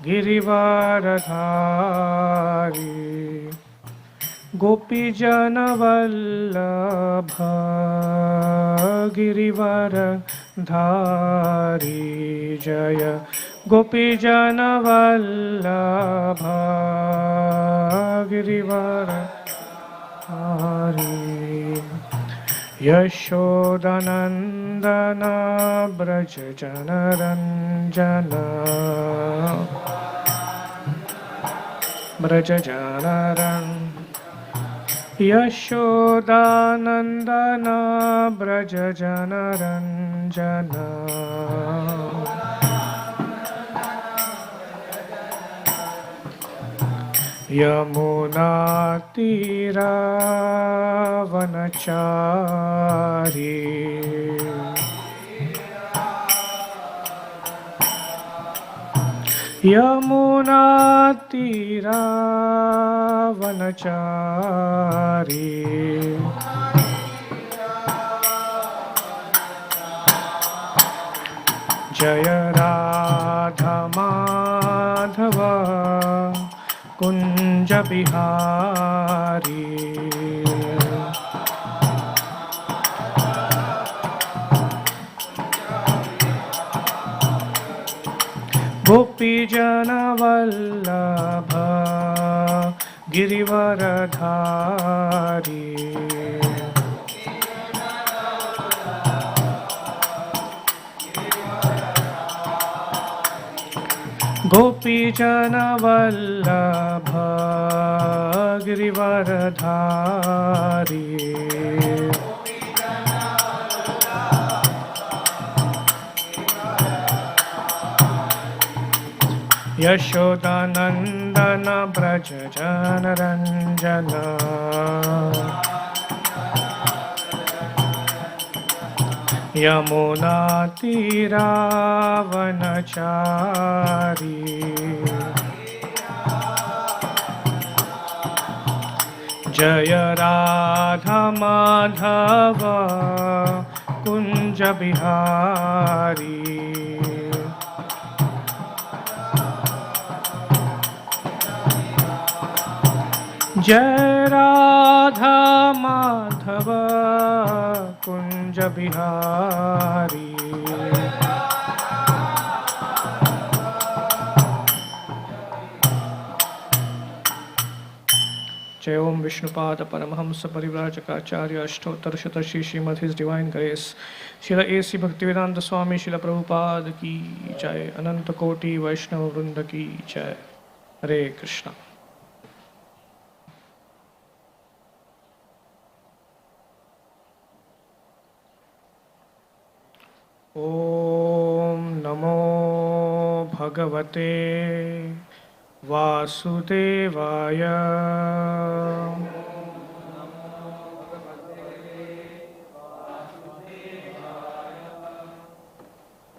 गिरिवरधारी गोपीजनवल्लभ गिरिवरधारी जय गोपीजनवल्लभ गिरिवरधारी यशोदनन्दन ब्रज जनरञ्जन ब्रज जनरञ्जन यशोदानन्दन ब्रज जनरञ्जन यमुनातीरावनचारी यमुनातीरावनचारी जय राधा माधव कुंज बिहारी गोपीजन वल्लभ गिरिवरधारी गोपीजन वल्लभ गिरिवरधारी यशोदानन्दन ब्रज जनरञ्जन यमुनातीरावनचारी जय राधा माधव कुंज बिहारी जय राधा माधव कुंज बिहारी जय ओम विष्णुपाद परमहंस परिव्राजकाचार्य अष्टोत्तर शतश्री श्रीमद his divine grace Srila A C Bhaktivedanta Swami Srila Prabhupada की जय अनंत कोटि वैष्णव वृंद की जय। हरे कृष्णा। ओम नमो भगवते वासुदेवाय।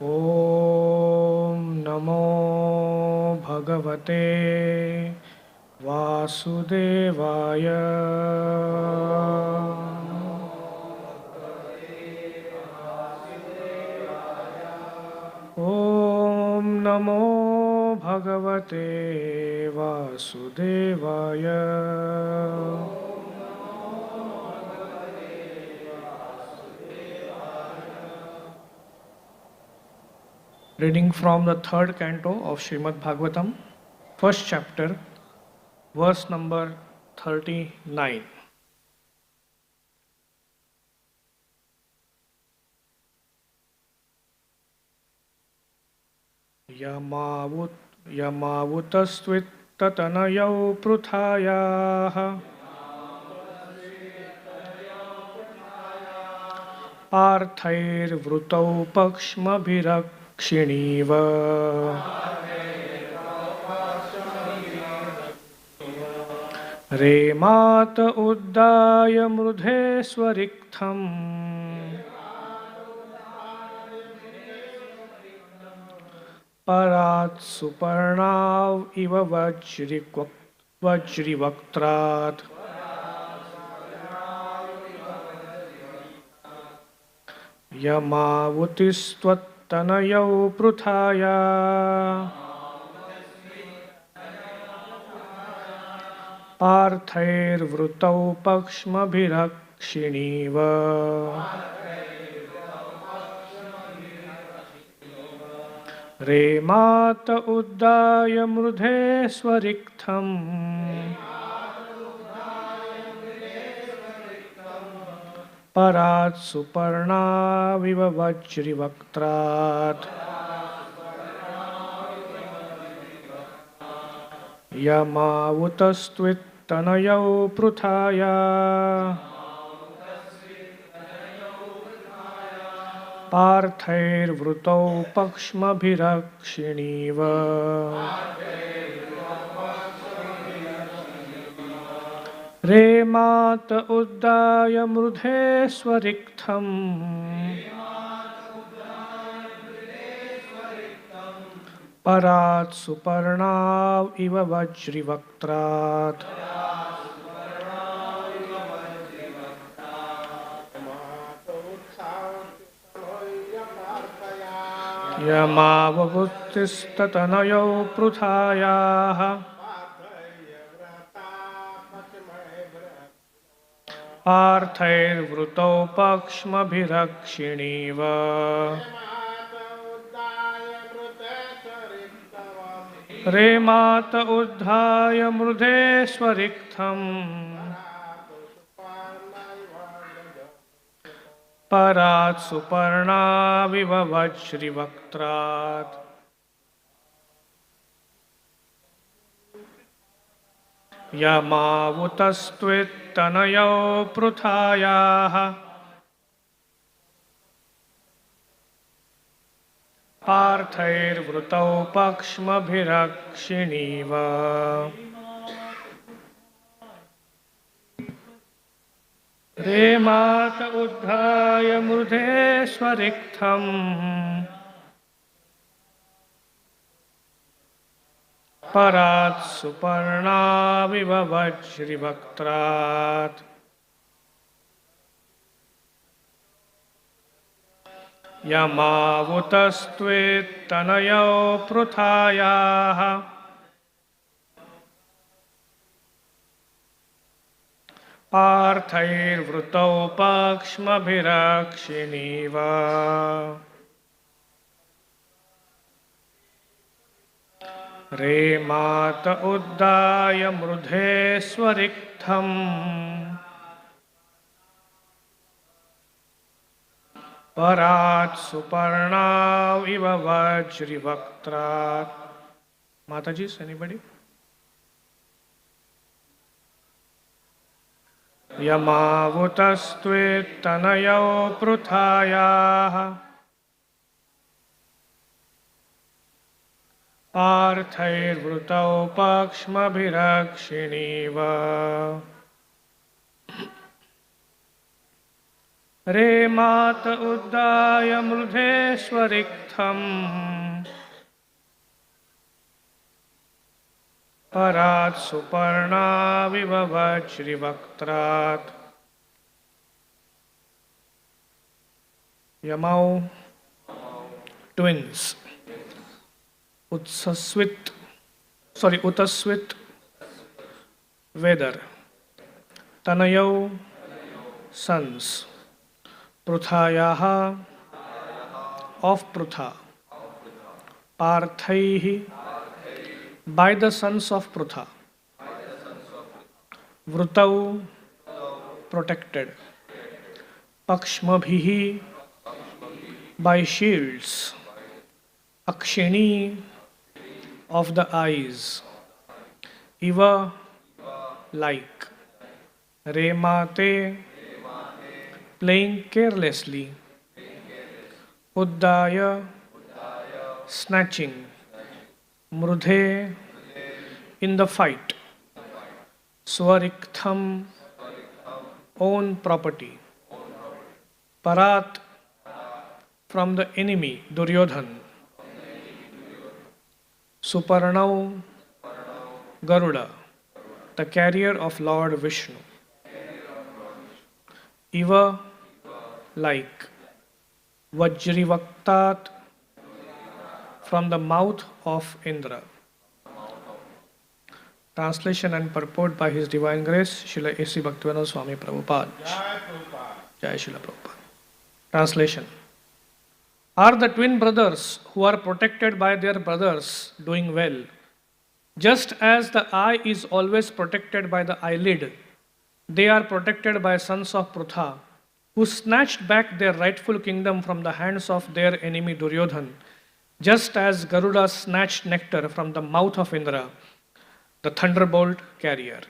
ओम नमो भगवते वासुदेवाय। ओम नमो भगवते वासुदेवाय। Reading from the third canto of Srimad Bhagavatam, first chapter, verse number 39. यमावुतस्त्वित्ततनयौ पृथायाः पार्थैर्वृतौ पक्ष्मभिरक्षिणीव रेमात उद्दाय मृधे स्वरिक्थम् परात् सुपर्णाव इव वज्रिवक्त्रात् यमावुतिस्त्वत् तनयौ पृथाया पार्थैर्वृतौ पक्ष्मभिरक्षिणीव रेमात उद्दाय मृधे स्वरिक्थम् परात् सुपर्णाविव वज्रिवक्त्रात् यमावुतस्त्वित्तनयौ पृथाया पार्थैर्वृतौ पक्ष्मभिरक्षिणीव रेमात उद्दाय मृधे स्वरिक्थम् परात् सुपर्णाव इव वज्रिवक्त्रात् यमाववुत्तिस्ततनयौ पृथायाः पार्थैर्वृतौ पक्ष्मभिरक्षिणीव रेमात उद्धाय मृधे स्वरिक्थम् परात् सुपर्णाविव वज्रिवक्त्रात् यमावुतस्त्वित्तनयौ पृथायाः पार्थैर्वृतौ पक्ष्मभिरक्षिणीव रेमात उद्धाय मृधे स्वरिक्थम् परात् सुपर्णाविव वज्रिवक्त्रात् यमावुतस्त्वित्तनयौ पृथायाः पार्थैर्वृतौ पक्ष्मभिरक्षिणीव रेमात उद्दाय मृधे स्वरिक्थम् परात् सुपर्णाव इव वज्रिवक्त्रात्. Mataji, anybody? यमावुतस्त्वित्तनयौ पृथायाः पार्थैर्वृतौ पक्ष्मभिरक्षिणीव रेमात उद्दाय मृधे स्वरिक्थम् परात् सुपर्णाविव वज्रिवक्त्रात्. Yamau twins. Utaswit Vedar. Tanayau sons. Pruthayaha of Prutha. Parthaihi by the sons of Prutha. Vrutau protected. Pakshmabhihi by shields. Akshini of the eyes. Iva like. Remate playing carelessly. Uddaya snatching. Mrudhe in the fight. Swariktham own property. Parat from the enemy Duryodhan. Suparnau Garuda, the carrier of Lord Vishnu. Iva like. Vajrivaktat from the mouth of Indra. Translation and purport by His Divine Grace, Srila A.C. Bhaktivinoda Swami Prabhupada. Jai Srila Prabhupada. Translation. Are the twin brothers who are protected by their brothers doing well? Just as the eye is always protected by the eyelid, they are protected by sons of Prutha, who snatched back their rightful kingdom from the hands of their enemy Duryodhan, just as Garuda snatched nectar from the mouth of Indra, the thunderbolt carrier.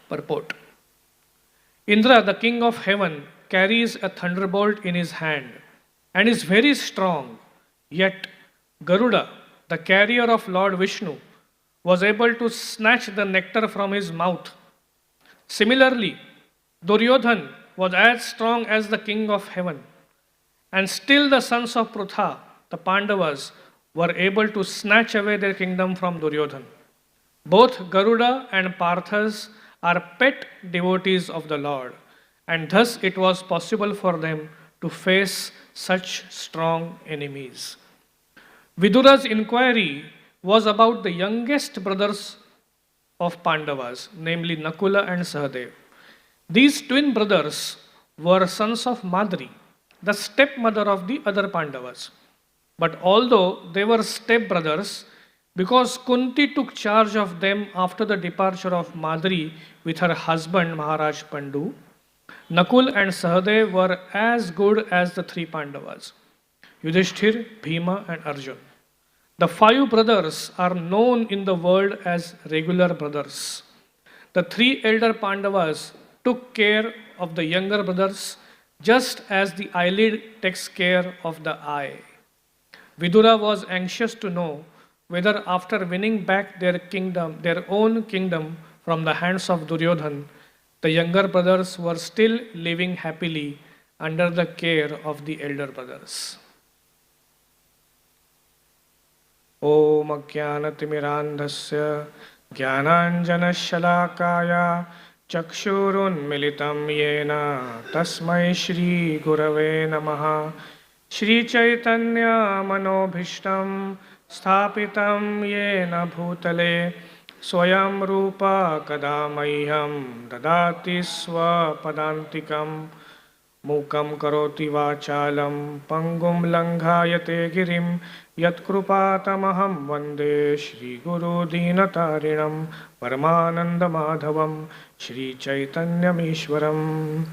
Purport. Indra, the king of heaven, carries a thunderbolt in his hand and is very strong. Yet Garuda, the carrier of Lord Vishnu, was able to snatch the nectar from his mouth. Similarly, Duryodhan was as strong as the king of heaven, and still the sons of Prutha, the Pandavas, were able to snatch away their kingdom from Duryodhan. Both Garuda and Parthas are pet devotees of the Lord, and thus it was possible for them to face such strong enemies. Vidura's inquiry was about the youngest brothers of Pandavas, namely Nakula and Sahadev. These twin brothers were sons of Madri, the stepmother of the other Pandavas. But although they were stepbrothers, because Kunti took charge of them after the departure of Madri with her husband Maharaj Pandu, Nakul and Sahadev were as good as the three Pandavas, Yudhishthir, Bhima and Arjun. The five brothers are known in the world as regular brothers. The three elder Pandavas took care of the younger brothers just as the eyelid takes care of the eye. Vidura was anxious to know whether after winning back their own kingdom from the hands of Duryodhan, the younger brothers were still living happily under the care of the elder brothers. Om Ajnanatimirandhasya Jnananjanashalakaya Chakshurunmilitam Yena Tasmai Shri Gurave Namaha Shri Chaitanya Manobhishtam Sthapitam Yena Bhutale Swayam Rupa Kadamayyam Dadati Swapadantikam Mukam Karoti Vachalam Pangum Langhayate Girim Yatkrupatamaham Vande Shri Guru Dinatarinam Paramananda Madhavam Shri Chaitanyamishwaram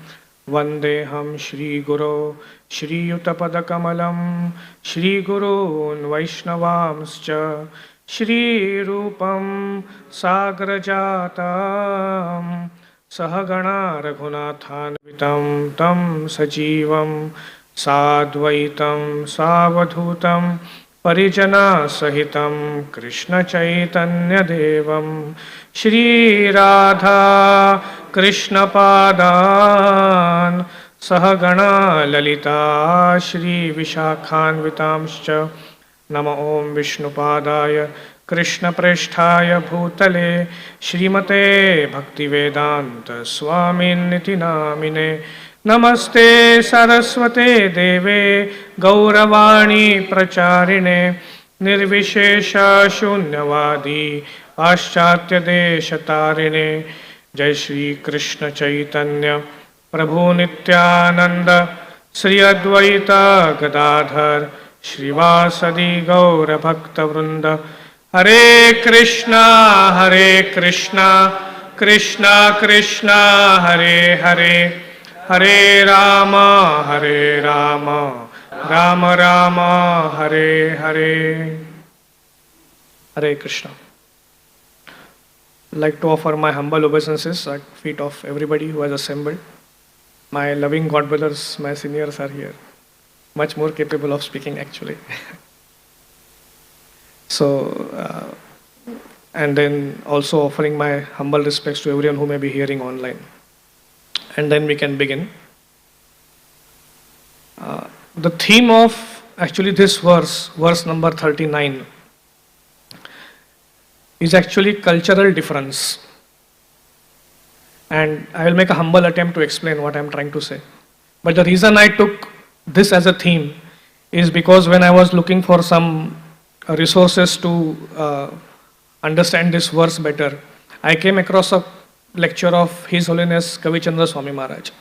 Vandeham Shri Guru Shri Yutapadakamalam Shri Gurun Vaishnavamscha Shri Rupam Sagrajatam Sahagana Raghunathanvitam Tam Sajivam Sadvaitam Savadhutam Parijana Sahitam Krishna Chaitanya Devam Shri Radha Krishna Padan Sahagana Lalita Shri Vishakhanvitamscha Nama Om Vishnupadaya Krishna Presthaya Bhutale Shrimate Bhaktivedanta Swamin Niti Namine Namaste Saraswate Deve Gauravani Pracharine Nirvishesha Shunyavadi Paschatya Deshatarine Jai Shri Krishna Chaitanya Prabhu Nityananda Sri Advaita Gadadhar Shrivasadi Gaura Bhakta Vrinda Hare Krishna Krishna Krishna Hare Hare Hare Rama Rama Rama Hare Hare. Hare Krishna. I'd like to offer my humble obeisances at feet of everybody who has assembled. My loving God brothers, my seniors are here, much more capable of speaking actually. And then also offering my humble respects to everyone who may be hearing online. And then we can begin. The theme of actually this verse number 39, is actually cultural difference. And I will make a humble attempt to explain what I am trying to say. But the reason I took this as a theme is because when I was looking for some resources to understand this verse better, I came across a lecture of His Holiness Kavichandra Swami Maharaj.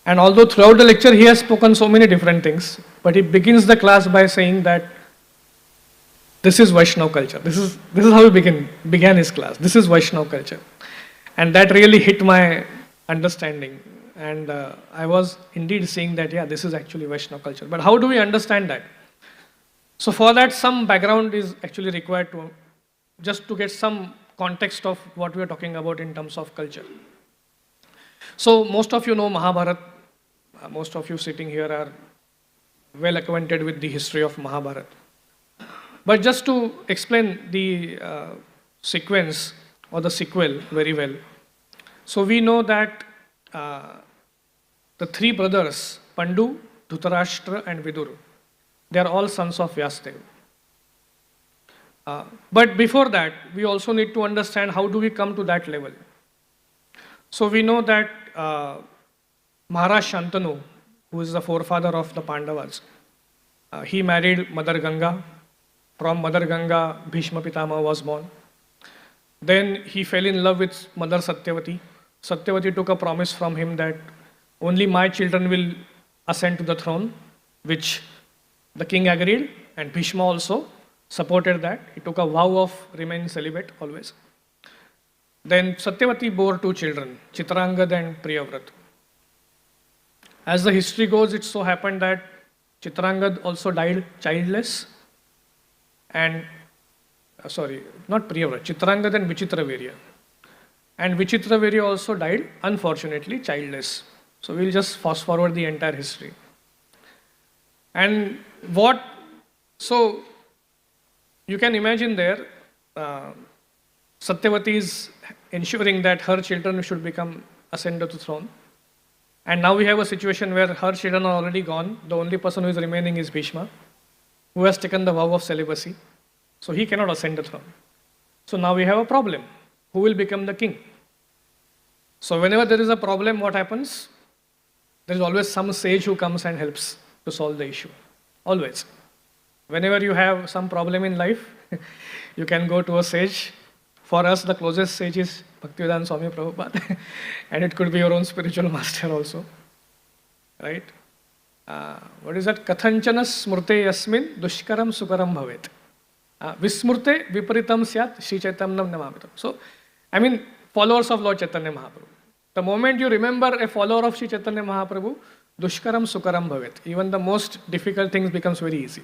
And although throughout the lecture he has spoken so many different things, but he begins the class by saying that this is Vaishnava culture. This is how he began his class. This is Vaishnava culture. And that really hit my understanding. And I was indeed seeing that, yeah, this is actually Vaishnava culture. But how do we understand that? So for that, some background is actually required to just to get some context of what we are talking about in terms of culture. So most of you know Mahabharata. Most of you sitting here are well acquainted with the history of Mahabharata. But just to explain the sequence or the sequel very well. So we know that the three brothers, Pandu, Dhritarashtra and Vidur, they are all sons of Vyasdeva. But before that, we also need to understand how do we come to that level. So we know that Maharaj Shantanu, who is the forefather of the Pandavas, he married Mother Ganga. From Mother Ganga, Bhishma Pitama was born. Then he fell in love with Mother Satyavati. Satyavati took a promise from him that only my children will ascend to the throne, which the king agreed, and Bhishma also supported that. He took a vow of remaining celibate always. Then Satyavati bore two children, Chitrangad and Priyavrata. As the history goes, it so happened that Chitrangad also died childless. And, not Priyavrata, Chitrangad and Vichitravirya. And Vichitravirya also died, unfortunately, childless. So we'll just fast forward the entire history. And so you can imagine there, Satyavati is ensuring that her children should become ascended to the throne. And now we have a situation where her children are already gone. The only person who is remaining is Bhishma, who has taken the vow of celibacy. So he cannot ascend the throne. So now we have a problem. Who will become the king? So whenever there is a problem, what happens? There is always some sage who comes and helps to solve the issue. Always. Whenever you have some problem in life, you can go to a sage. For us, the closest sage is Bhaktivedanta Swami Prabhupada. And it could be your own spiritual master also. Right? What is that? Kathanchana smrte yasmin dushkaram sukaram bhavet. Vismurte viparitam syat Sri Chaitanyam namamitam. So, followers of Lord Chaitanya Mahaprabhu. The moment you remember a follower of Sri Chaitanya Mahaprabhu, dushkaram sukaram bhavet. Even the most difficult things becomes very easy.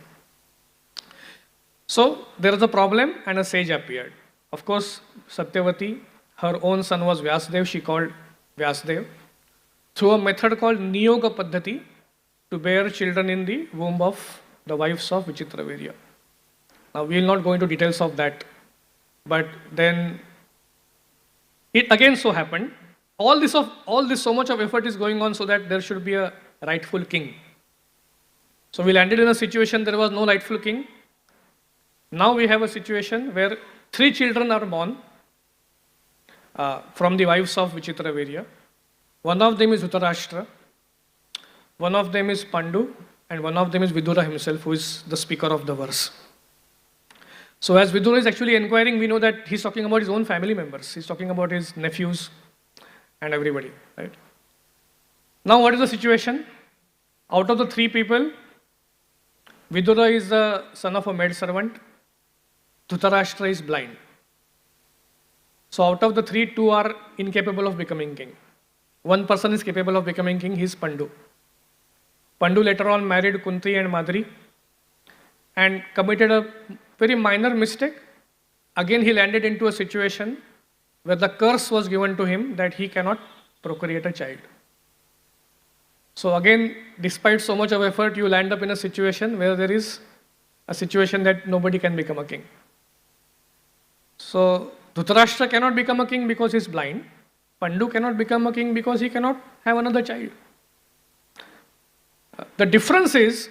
So, there is a problem and a sage appeared. Of course, Satyavati, her own son was Vyasdev, she called Vyasdev, through a method called Niyoga Paddhati, to bear children in the womb of the wives of Vichitravirya. Now, we will not go into details of that, but then it again so happened, all this so much of effort is going on so that there should be a rightful king. So we landed in a situation there was no rightful king. Now we have a situation where 3 children are born from the wives of Vichitravirya. One of them is Dhritarashtra, one of them is Pandu, and one of them is Vidura himself, who is the speaker of the verse. So as Vidura is actually inquiring, we know that he's talking about his own family members. He's talking about his nephews and everybody, right? Now what is the situation? Out of the 3 people, Vidura is the son of a maid servant. Dhritarashtra is blind. So out of the 3, 2 are incapable of becoming king. One person is capable of becoming king, he is Pandu. Pandu later on married Kunti and Madri and committed a very minor mistake. Again he landed into a situation where the curse was given to him that he cannot procreate a child. So again, despite so much of effort, you land up in a situation where there is a situation that nobody can become a king. So Dhritarashtra cannot become a king because he is blind. Pandu cannot become a king because he cannot have another child. The difference is,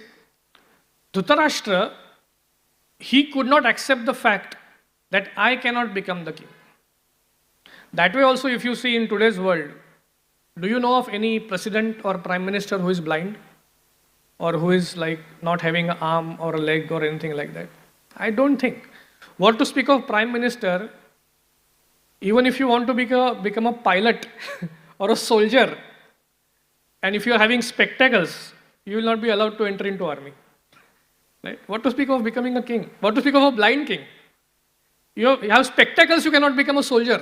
Dhritarashtra, he could not accept the fact that I cannot become the king. That way also, if you see in today's world, do you know of any president or prime minister who is blind? or who is like not having an arm or a leg or anything like that. I don't think. What to speak of Prime Minister, even if you want to become a pilot or a soldier, and if you are having spectacles, you will not be allowed to enter into army. Right? What to speak of becoming a king? What to speak of a blind king? You have spectacles, you cannot become a soldier.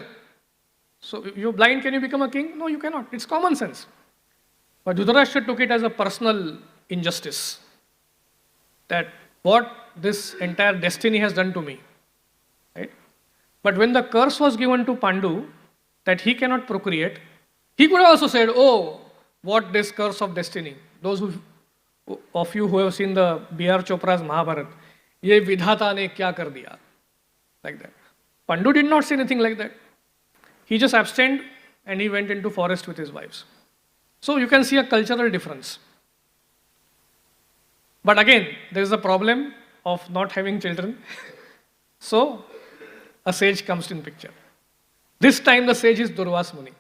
So you're blind, can you become a king? No, you cannot. It's common sense. But Dhritarashtra took it as a personal injustice. That what this entire destiny has done to me. Right? But when the curse was given to Pandu, that he cannot procreate, he could have also said, oh, what this curse of destiny. Those of you who have seen the B.R. Chopra's Mahabharat, ye vidhata ne kya kar diya? Like that. Pandu did not say anything like that. He just abstained and he went into forest with his wives. So you can see a cultural difference. But again, there is a problem of not having children. So a sage comes in picture. This time the sage is Durvas Muni.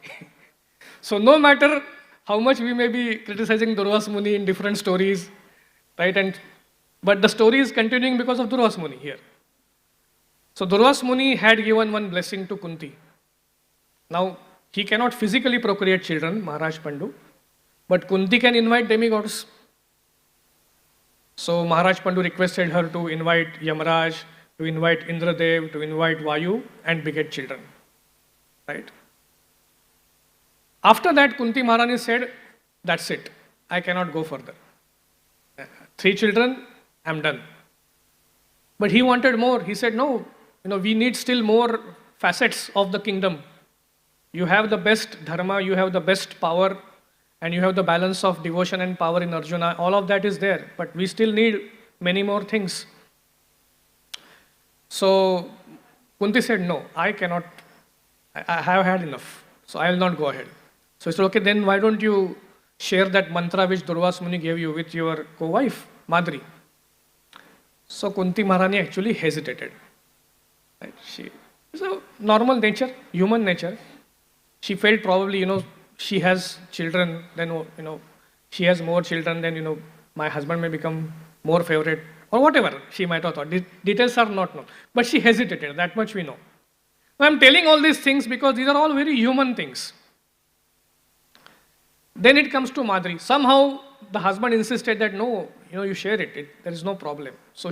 So no matter how much we may be criticizing Durvas Muni in different stories, right? But the story is continuing because of Durvas Muni here. So Durvas Muni had given one blessing to Kunti. Now, he cannot physically procreate children, Maharaj Pandu, but Kunti can invite demigods. So Maharaj Pandu requested her to invite Yamraj, to invite Indradev, to invite Vayu and beget children. Right? After that, Kunti Maharani said, that's it. I cannot go further. 3 children, I'm done. But he wanted more. He said, no, we need still more facets of the kingdom. You have the best dharma, you have the best power, and you have the balance of devotion and power in Arjuna. All of that is there, but we still need many more things. So Kunti said, no, I cannot, I have had enough, so I will not go ahead. So he said, okay, then why don't you share that mantra which Durvas Muni gave you with your co-wife, Madri? So Kunti Maharani actually hesitated. Right? It's a normal nature, human nature. She felt probably, she has children, then, she has more children, then, my husband may become more favorite, or whatever she might have thought. Details are not known. But she hesitated, that much we know. Now, I'm telling all these things because these are all very human things. Then it comes to Madri. Somehow, the husband insisted that, no, you share it, there is no problem. So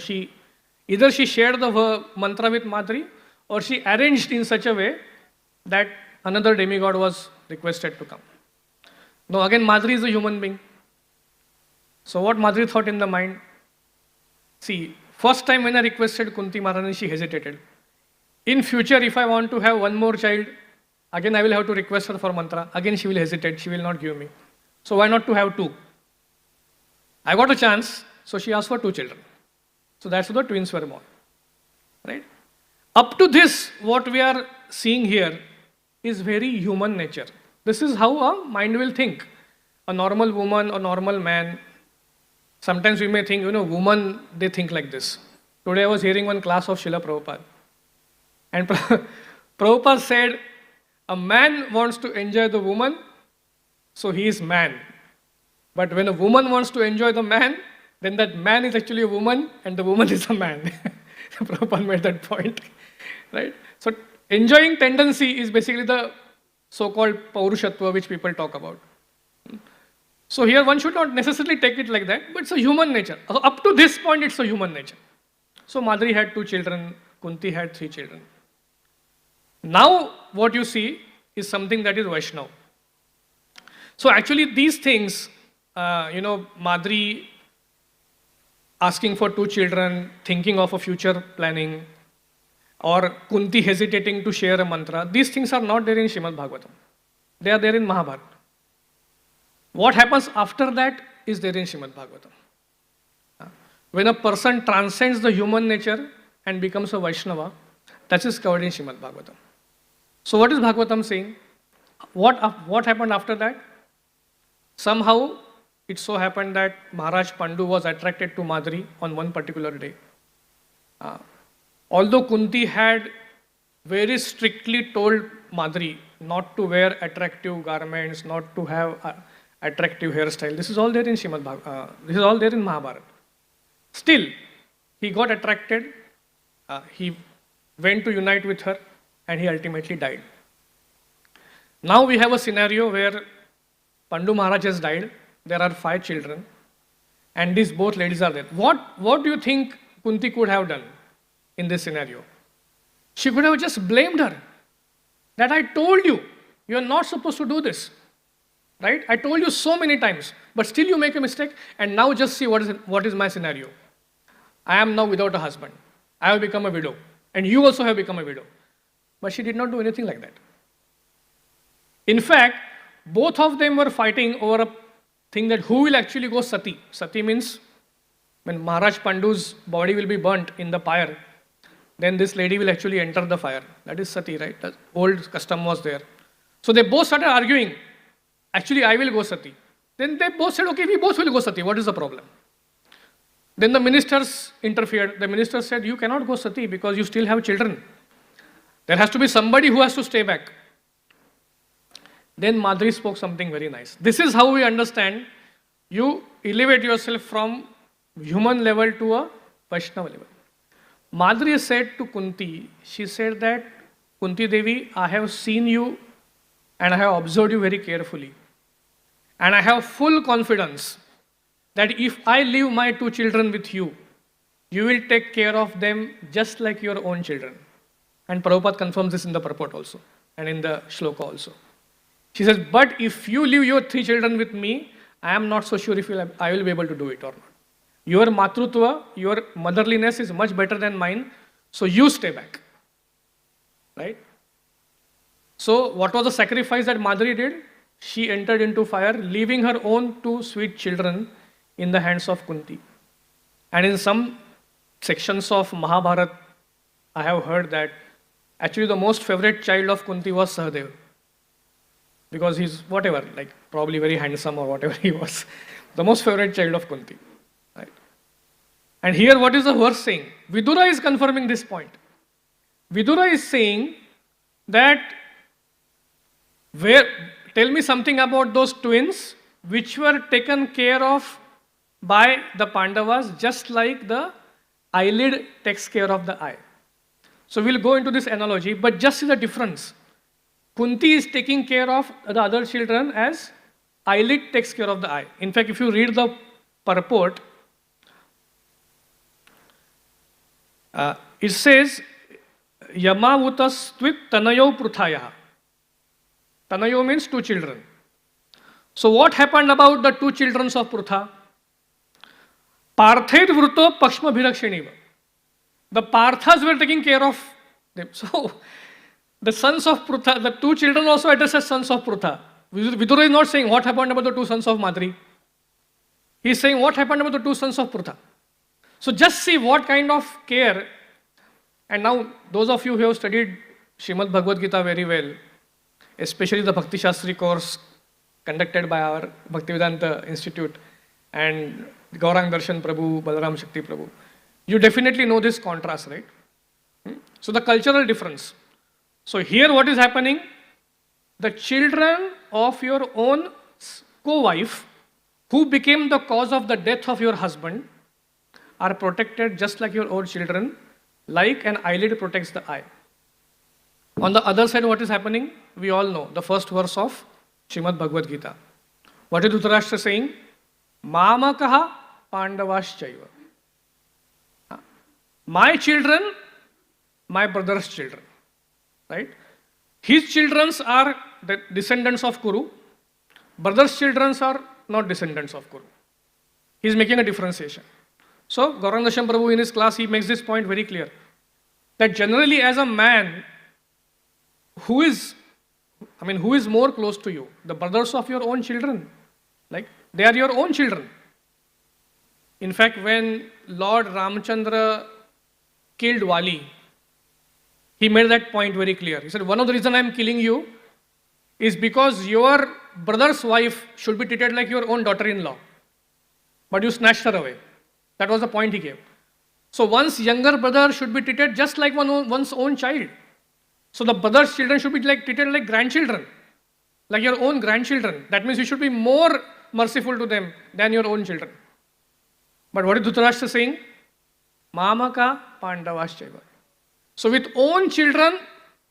either she shared the mantra with Madri, or she arranged in such a way that another demigod was requested to come. Now again, Madri is a human being. So what Madri thought in the mind? See, first time when I requested Kunti Maharani, she hesitated. In future, if I want to have one more child, again I will have to request her for mantra. Again she will hesitate, she will not give me. So why not to have 2? I got a chance, so she asked for 2 children. So that's how the twins were born. Right? Up to this, what we are seeing here is very human nature. This is how a mind will think. A normal woman or normal man, sometimes we may think, women, they think like this. Today I was hearing one class of Srila Prabhupada. And Prabhupada said, a man wants to enjoy the woman, so he is man. But when a woman wants to enjoy the man, then that man is actually a woman and the woman is a man. Prabhupada made that point. Right? So enjoying tendency is basically the so-called Paurushatva which people talk about. So here one should not necessarily take it like that, but it's a human nature. Up to this point, it's a human nature. So Madri had 2 children, Kunti had 3 children. Now what you see is something that is Vaishnava. So actually these things, Madri asking for 2 children, thinking of a future planning, or Kunti hesitating to share a mantra, these things are not there in Srimad Bhagavatam. They are there in Mahabharata. What happens after that is there in Srimad Bhagavatam. When a person transcends the human nature and becomes a Vaishnava, that is covered in Srimad Bhagavatam. So what is Bhagavatam saying? What happened after that? Somehow it so happened that Maharaj Pandu was attracted to Madri on one particular day. Although Kunti had very strictly told Madri not to wear attractive garments, not to have attractive hairstyle. This is all there in this is all there in Mahabharata. Still, he got attracted, he went to unite with her, and he ultimately died. Now we have a scenario where Pandu Maharaj has died, there are 5 children, and these both ladies are there. What do you think Kunti could have done in this scenario? She could have just blamed her. That I told you, you are not supposed to do this. Right? I told you so many times, but still you make a mistake, and now just see what is my scenario. I am now without a husband. I have become a widow, and you also have become a widow. But she did not do anything like that. In fact, both of them were fighting over a thing that who will actually go sati. Sati means when Maharaj Pandu's body will be burnt in the pyre, then this lady will actually enter the fire. That is sati, right? The old custom was there. So they both started arguing. Actually, I will go sati. Then they both said, okay, we both will go sati. What is the problem? Then the ministers interfered. The minister said, you cannot go sati because you still have children. There has to be somebody who has to stay back. Then Madhuri spoke something very nice. This is how we understand you elevate yourself from human level to a Vaishnava level. Madhuri said to Kunti, she said that, Kunti Devi, I have seen you and I have observed you very carefully. And I have full confidence that if I leave my 2 children with you, you will take care of them just like your own children. And Prabhupada confirms this in the purport also, and in the shloka also. She says, but if you leave your 3 children with me, I am not so sure if I will be able to do it or not. Your matrutva, your motherliness is much better than mine, so you stay back. Right? So what was the sacrifice that Madhuri did? She entered into fire, leaving her own 2 sweet children in the hands of Kunti. And in some sections of Mahabharata, I have heard that actually the most favorite child of Kunti was Sahadev. Because he's whatever, like probably very handsome or whatever he was. The most favorite child of Kunti. Right? And here what is the verse saying? Vidura is confirming this point. Vidura is saying that tell me something about those twins which were taken care of by the Pandavas just like the eyelid takes care of the eye. So we'll go into this analogy, but just see the difference. Kunti is taking care of the other children as eyelid takes care of the eye. In fact, if you read the purport, it says, Yamavutastvit tanayo pruthayah. Tanayo means 2 children. So what happened about the 2 children of Prutha? Parthed vruto pakshma bhirakshiniva. The Parthas were taking care of them. So the sons of Prutha, the 2 children also addressed as sons of Prutha. Vidura is not saying what happened about the 2 sons of Madhuri. He is saying what happened about the 2 sons of Prutha. So just see what kind of care. And now those of you who have studied Srimad Bhagavad Gita very well, especially the Bhakti Shastri course conducted by our Bhaktivedanta Institute and Gaurang Darshan Prabhu, Balaram Shakti Prabhu, you definitely know this contrast, right? So the cultural difference. So here what is happening? The children of your own co-wife who became the cause of the death of your husband are protected just like your own children, like an eyelid protects the eye. On the other side, what is happening? We all know the first verse of Srimad Bhagavad Gita. What is Dhritarashtra saying? Mamakaha Pandavaschaiva. My children, my brother's children. Right? His children are the descendants of Kuru. Brother's children are not descendants of Kuru. He is making a differentiation. So, Gaurang Darshan Prabhu in his class, he makes this point very clear. That generally as a man, who is more close to you? The brothers of your own children. Like, they are your own children. In fact, when Lord Ramchandra killed Wali, he made that point very clear. He said, one of the reasons I am killing you is because your brother's wife should be treated like your own daughter-in-law. But you snatched her away. That was the point he gave. So one's younger brother should be treated just like one's own child. So the brother's children should be treated like grandchildren. like your own grandchildren. That means you should be more merciful to them than your own children. But what is Dhritarashtra saying? Mamaka Pandavaschaiva. So with own children,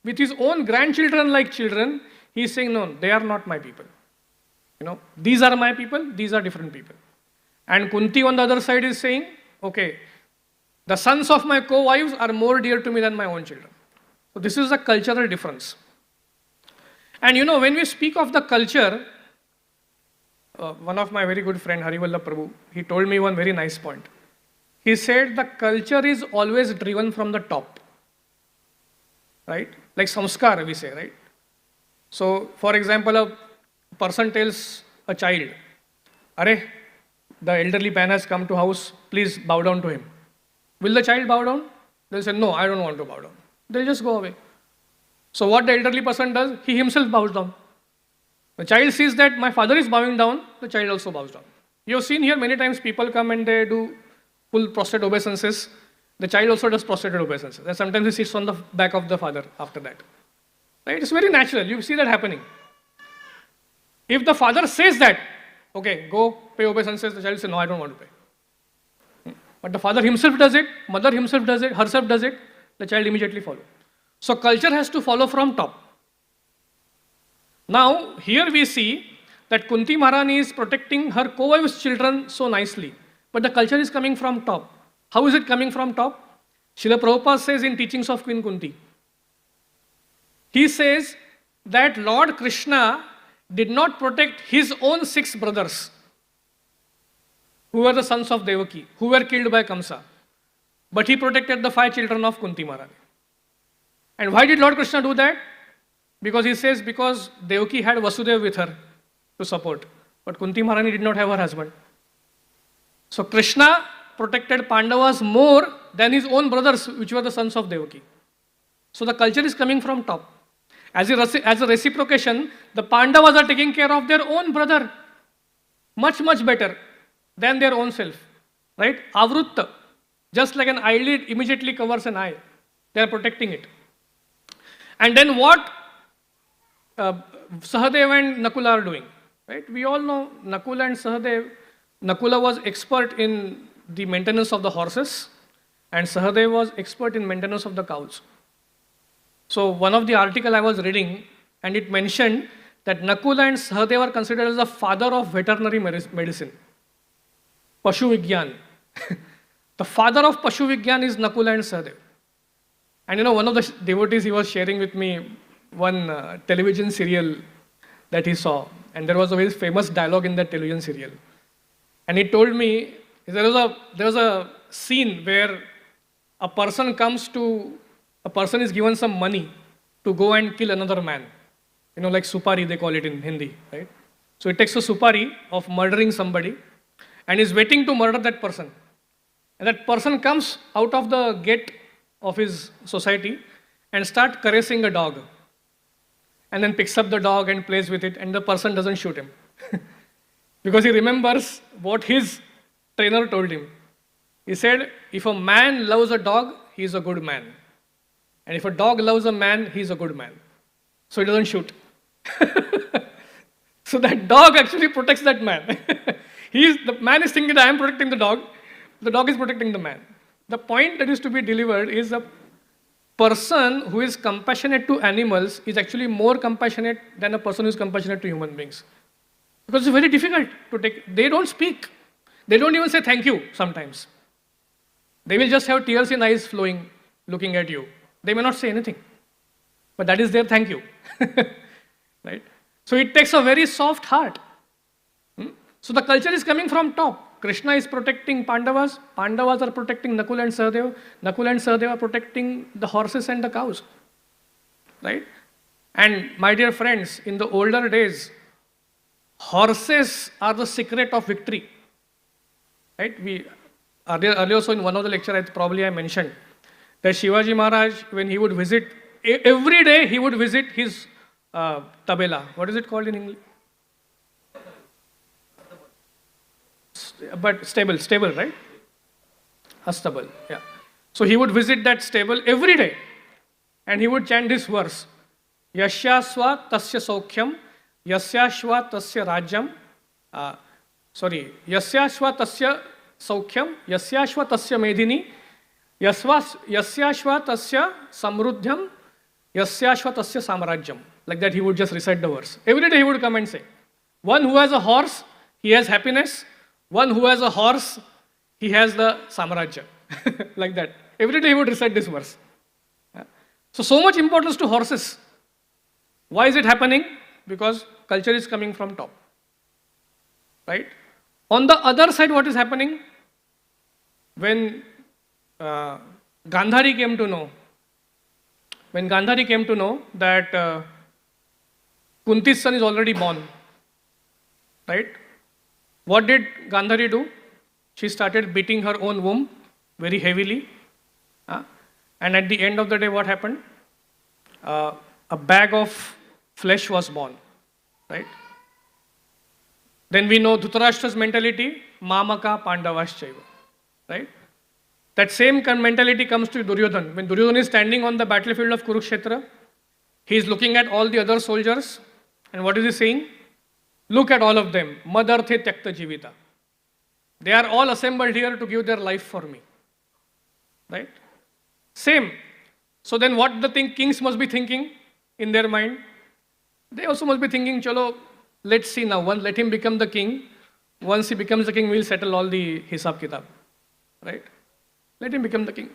with his own grandchildren like children, he is saying, no, they are not my people. These are my people, these are different people. And Kunti on the other side is saying, okay, the sons of my co-wives are more dear to me than my own children. So this is a cultural difference. And when we speak of the culture, one of my very good friend, Harivallabh Prabhu, he told me one very nice point. He said the culture is always driven from the top. Right? Like samskar, we say, right? So, for example, a person tells a child, Are, the elderly man has come to house, please bow down to him. Will the child bow down? They'll say, no, I don't want to bow down. They'll just go away. So what the elderly person does, he himself bows down. The child sees that my father is bowing down, the child also bows down. You have seen here many times people come and they do full prostrate obeisances. The child also does prostrated obeisances. And sometimes he sits on the back of the father after that. Right? It's very natural. You see that happening. If the father says that, okay, go pay obeisances, the child says, no, I don't want to pay. But the father himself does it, mother himself does it, herself does it, the child immediately follows. So culture has to follow from top. Now, here we see that Kunti Maharani is protecting her co-wife's children so nicely. But the culture is coming from top. How is it coming from top? Srila Prabhupada says in Teachings of Queen Kunti, he says that Lord Krishna did not protect his own 6 brothers who were the sons of Devaki, who were killed by Kamsa. But he protected the 5 children of Kunti Maharani. And why did Lord Krishna do that? Because he says, because Devaki had Vasudeva with her to support. But Kunti Maharani did not have her husband. So Krishna protected Pandavas more than his own brothers, which were the sons of Devaki. So the culture is coming from top. As a reciprocation, the Pandavas are taking care of their own brother much, much better than their own self. Right? Avrutta, just like an eyelid immediately covers an eye. They are protecting it. And then what Sahadev and Nakula are doing. Right? We all know Nakula and Sahadev. Nakula was expert in the maintenance of the horses and Sahadev was expert in maintenance of the cows. So one of the article I was reading and it mentioned that Nakula and Sahadev are considered as the father of veterinary medicine. Pashu Vigyan. The father of Pashu Vigyan is Nakula and Sahadev. And one of the devotees, he was sharing with me one television serial that he saw. And there was a very famous dialogue in that television serial. And he told me, there was a scene where a person is given some money to go and kill another man. Like supari, they call it in Hindi, right? So it takes a supari of murdering somebody and is waiting to murder that person. And that person comes out of the gate of his society and start caressing a dog. And then picks up the dog and plays with it and the person doesn't shoot him. Because he remembers what his trainer told him. He said, if a man loves a dog, he is a good man. And if a dog loves a man, he is a good man. So he doesn't shoot. So that dog actually protects that man. The man is thinking that I am protecting the dog is protecting the man. The point that is to be delivered is a person who is compassionate to animals is actually more compassionate than a person who is compassionate to human beings. Because it's very difficult to take. They don't speak. They don't even say thank you sometimes. They will just have tears in eyes flowing, looking at you. They may not say anything. But that is their thank you. Right? So it takes a very soft heart. So the culture is coming from top. Krishna is protecting Pandavas. Pandavas are protecting Nakula and Sahadev. Nakula and Sahadev are protecting the horses and the cows. Right? And my dear friends, in the older days, horses are the secret of victory. Right? Earlier also in one of the lectures, I mentioned that Shivaji Maharaj, when he would visit, every day he would visit his tabela. What is it called in English? But stable, right? Astabal, yeah. So he would visit that stable every day and he would chant this verse. Yashya swa tasya saukhyam yasyashva tasya rajyam, yasyashva tasya saukhyam, yasyashva tasya medhini, yasyashva tasya samruddhyam, yasyashva tasya samrajyam. Like that he would just recite the verse. Every day he would come and say, one who has a horse, he has happiness. One who has a horse, he has the samrajya. Like that. Every day he would recite this verse. So much importance to horses. Why is it happening? Because culture is coming from top. Right? On the other side, what is happening? When Gandhari came to know that Kunti's son is already born, right? What did Gandhari do? She started beating her own womb very heavily. And at the end of the day, what happened? A bag of flesh was born, right? Then we know Dhritarashtra's mentality, Mamaka Pandavaschaiva, right? That same mentality comes to Duryodhana. When Duryodhana is standing on the battlefield of Kurukshetra, he is looking at all the other soldiers, and what is he saying? Look at all of them. Madarthe tyakta jivita. They are all assembled here to give their life for me. Right? Same. So then what the kings must be thinking in their mind? They also must be thinking, chalo, let's see now. Let him become the king. Once he becomes the king, we'll settle all the hisab kitab. Right? Let him become the king.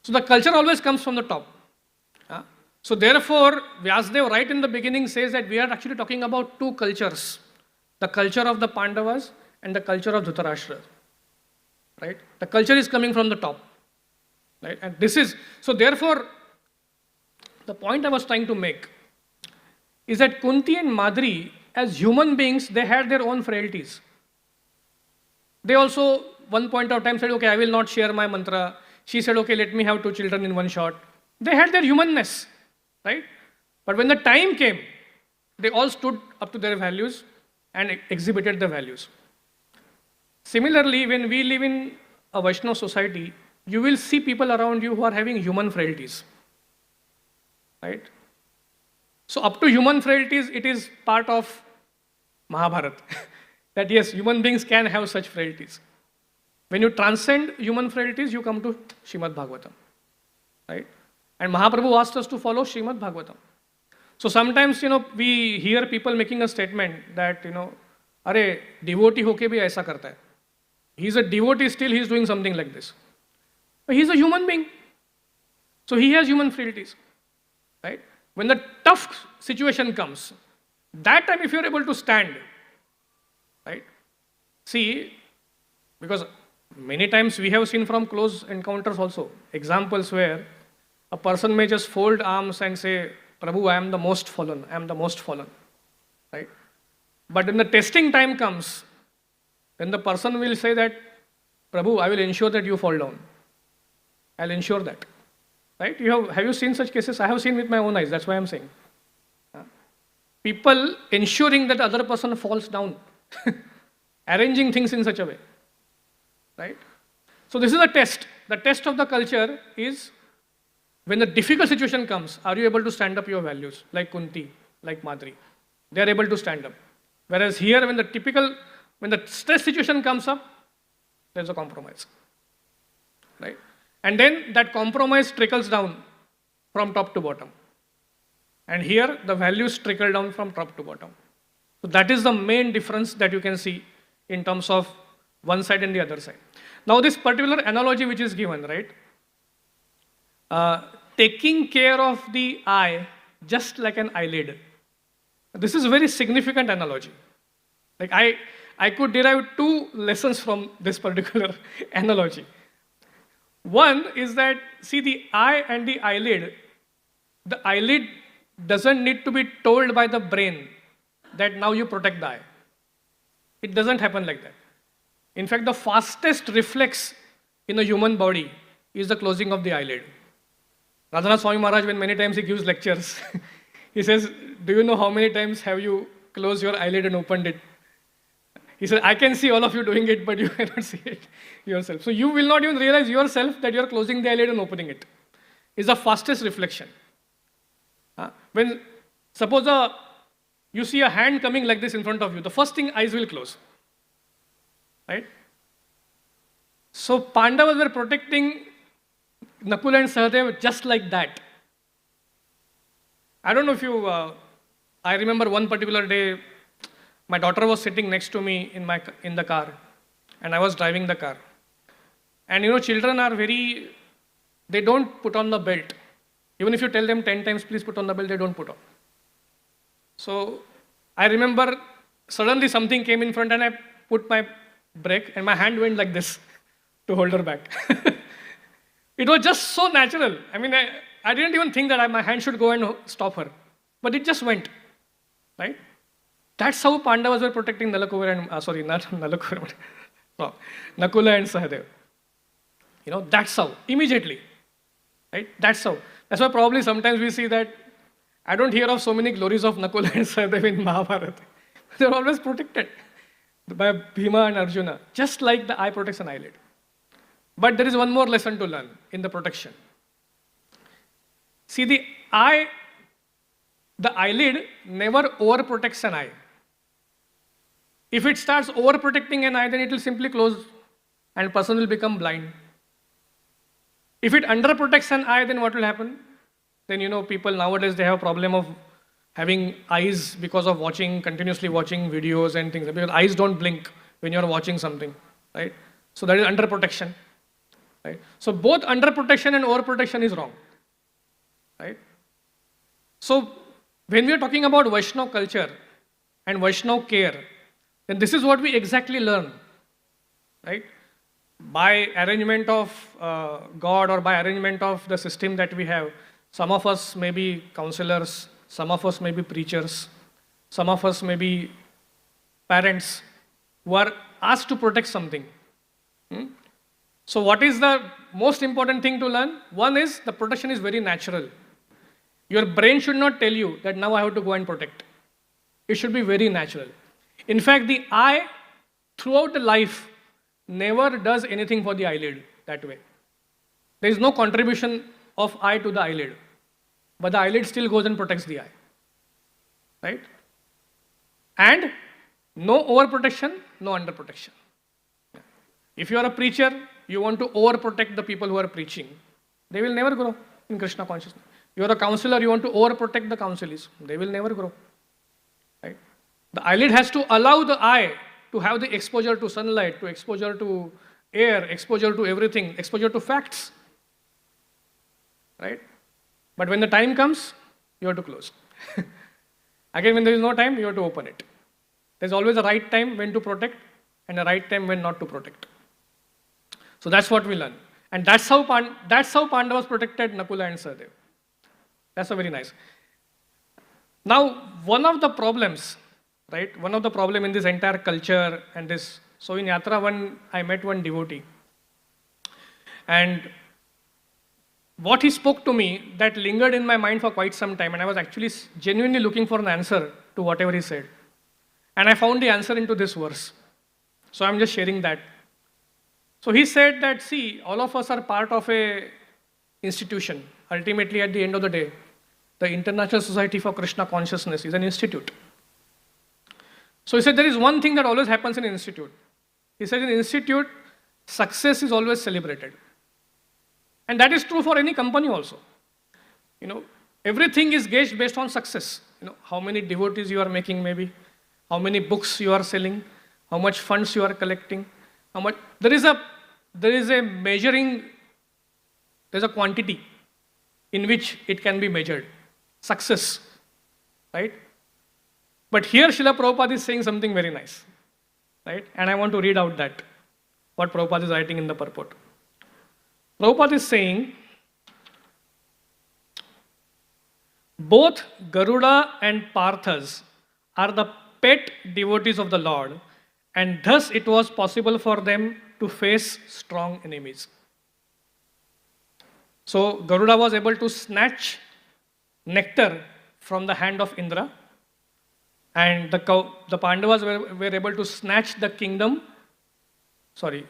So the culture always comes from the top. So therefore, Vyasdev right in the beginning says that we are actually talking about two cultures. The culture of the Pandavas and the culture of Dhritarashtra. Right? The culture is coming from the top. Right? And this is, so therefore, the point I was trying to make is that Kunti and Madri, as human beings, they had their own frailties. They also, one point of time said, okay, I will not share my mantra. She said, okay, let me have 2 children in one shot. They had their humanness. Right? But when the time came, they all stood up to their values and exhibited the values. Similarly, when we live in a Vaishnava society, you will see people around you who are having human frailties. Right? So up to human frailties, it is part of Mahabharata. That yes, human beings can have such frailties. When you transcend human frailties, you come to Srimad Bhagavatam. Right? And Mahaprabhu asked us to follow Srimad Bhagavatam. So sometimes, we hear people making a statement that, Arey, devotee hoke bhi aisa karta hai. He's a devotee, still he's doing something like this. But he's a human being. So he has human frailties. Right? When the tough situation comes, that time if you're able to stand, right? See, because many times we have seen from close encounters also, examples where a person may just fold arms and say, Prabhu, I am the most fallen, I am the most fallen. Right? But when the testing time comes, then the person will say that, Prabhu, I will ensure that you fall down. I'll ensure that. Right? Have you seen such cases? I have seen with my own eyes, that's why I'm saying. People ensuring that the other person falls down. Arranging things in such a way. Right? So this is a test. The test of the culture is, when the difficult situation comes, are you able to stand up your values? Like Kunti, like Madri. They are able to stand up. Whereas here, when the stress situation comes up, there's a compromise. Right? And then that compromise trickles down from top to bottom. And here, the values trickle down from top to bottom. So that is the main difference that you can see in terms of one side and the other side. Now this particular analogy which is given, right? Taking care of the eye just like an eyelid. This is a very significant analogy. Like I could derive 2 lessons from this particular analogy. One is that, see, the eye and the eyelid doesn't need to be told by the brain that now you protect the eye. It doesn't happen like that. In fact, the fastest reflex in a human body is the closing of the eyelid. Radha Swami Maharaj, when many times he gives lectures, he says, do you know how many times have you closed your eyelid and opened it? He said, I can see all of you doing it, but you cannot see it yourself. So you will not even realize yourself that you are closing the eyelid and opening it. It's the fastest reflection. When suppose you see a hand coming like this in front of you, the first thing, eyes will close. Right? So Pandavas were protecting Nakula and Sahadev just like that. I don't know if you, I remember one particular day, my daughter was sitting next to me in the car, and I was driving the car. And children are they don't put on the belt. Even if you tell them 10 times, please put on the belt, they don't put on. So I remember suddenly something came in front and I put my brake and my hand went like this to hold her back. It was just so natural. I mean, I didn't even think that my hand should go and stop her. But it just went. Right? That's how Pandavas were protecting Nakula and Sahadev. That's how. Immediately. Right? That's how. That's why probably sometimes we see that I don't hear of so many glories of Nakula and Sahadev in Mahabharata. They're always protected by Bhima and Arjuna, just like the eye protects an eyelid. But there is one more lesson to learn in the protection. See, the eyelid never overprotects an eye. If it starts overprotecting an eye, then it will simply close and person will become blind. If it underprotects an eye, then what will happen? Then people nowadays, they have a problem of having eyes because of continuously watching videos and things. Because eyes don't blink when you're watching something, right? So that is underprotection, right? So both underprotection and overprotection is wrong, right? So when we are talking about Vaishnava culture and Vaishnava care, then this is what we exactly learn, right? By arrangement of God or by arrangement of the system that we have, some of us may be counselors, some of us may be preachers, some of us may be parents who are asked to protect something. So what is the most important thing to learn? One is the protection is very natural. Your brain should not tell you that now I have to go and protect. It should be very natural. In fact, the eye throughout the life never does anything for the eyelid that way. There is no contribution of eye to the eyelid, but the eyelid still goes and protects the eye, right? And no overprotection, no underprotection. If you are a preacher, you want to overprotect the people who are preaching, they will never grow in Krishna consciousness. You are a counselor, you want to overprotect the counselees, they will never grow, right? The eyelid has to allow the eye to have the exposure to sunlight, to exposure to air, exposure to everything, exposure to facts, right? But when the time comes, you have to close. Again, when there is no time, you have to open it. There's always a right time when to protect and a right time when not to protect. So that's what we learn. And that's how Pandavas protected Nakula and Sahadev. That's a very nice. Now, one of the problems, right? One of the problem in this entire culture and this. So in Yatra, I met one devotee. And what he spoke to me that lingered in my mind for quite some time, and I was actually genuinely looking for an answer to whatever he said. And I found the answer into this verse. So I'm just sharing that. So he said that, see, all of us are part of a institution. Ultimately, at the end of the day, the International Society for Krishna Consciousness is an institute. So he said there is one thing that always happens in an institute. He said in institute, success is always celebrated. And that is true for any company also. Everything is gauged based on success. How many devotees you are making maybe, how many books you are selling, how much funds you are collecting, how much. There is a measuring, there's a quantity in which it can be measured. Success, right? But here Srila Prabhupada is saying something very nice, right? And I want to read out that, what Prabhupada is writing in the purport. Prabhupada is saying, both Garuda and Parthas are the pet devotees of the Lord, and thus it was possible for them to face strong enemies. So Garuda was able to snatch nectar from the hand of Indra, and the Pandavas were able to snatch the kingdom.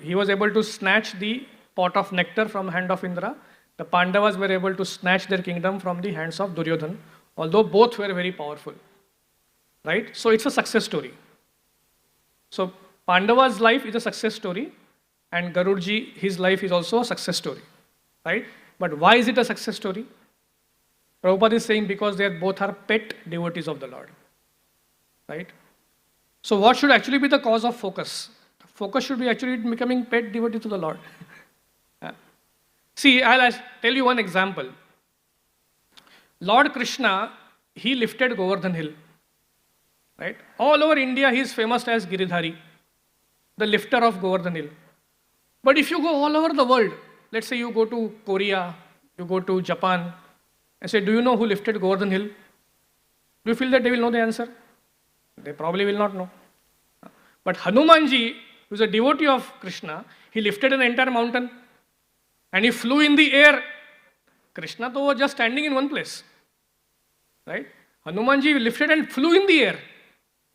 He was able to snatch the pot of nectar from the hand of Indra. The Pandavas were able to snatch their kingdom from the hands of Duryodhana, although both were very powerful, right? So it's a success story. So Pandava's life is a success story, and Garudji, his life is also a success story, right? But why is it a success story? Prabhupada is saying because they both are pet devotees of the Lord, right? So what should actually be the cause of focus? Focus should be actually becoming pet devotee to the Lord. See, I'll tell you one example. Lord Krishna, he lifted Govardhan Hill, right? All over India, he is famous as Giridhari, the lifter of Govardhan Hill. But if you go all over the world, let's say you go to Korea, you go to Japan, and say, do you know who lifted Govardhan Hill? Do you feel that they will know the answer? They probably will not know. But Hanumanji, who is a devotee of Krishna, he lifted an entire mountain and he flew in the air. Krishna though was just standing in one place, right? Hanumanji lifted and flew in the air,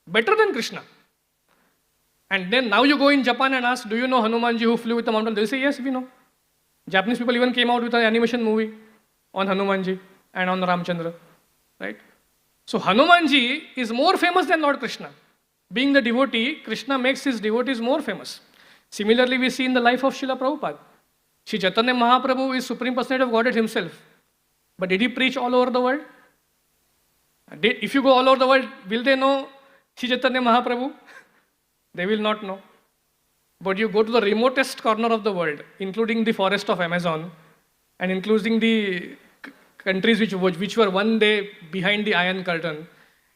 better than Krishna. And then now you go in Japan and ask, do you know Hanumanji who flew with the mountain? They'll say, yes, we know. Japanese people even came out with an animation movie on Hanumanji and on Ramchandra, right? So Hanumanji is more famous than Lord Krishna. Being the devotee, Krishna makes his devotees more famous. Similarly, we see in the life of Srila Prabhupada. Sri Chaitanya Mahaprabhu is Supreme Personality of Godhead himself. But did he preach all over the world? If you go all over the world, will they know Sri Chaitanya Mahaprabhu? They will not know. But you go to the remotest corner of the world, including the forest of Amazon, and including the countries which were one day behind the Iron Curtain,